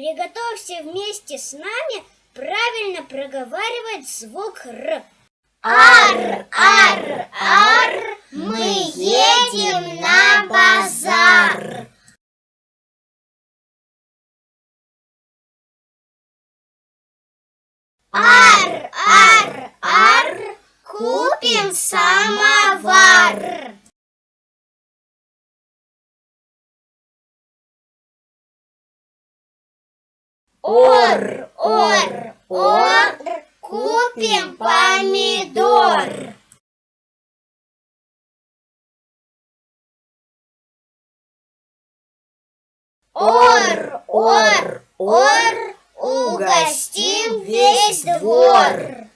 Приготовься вместе с нами правильно проговаривать звук «р». Ар, ар, ар, мы едем на базар. Ар, ар, ар, купим самовар. Ор, ор, ор, купим помидор. Ор, ор, ор, угостим весь двор.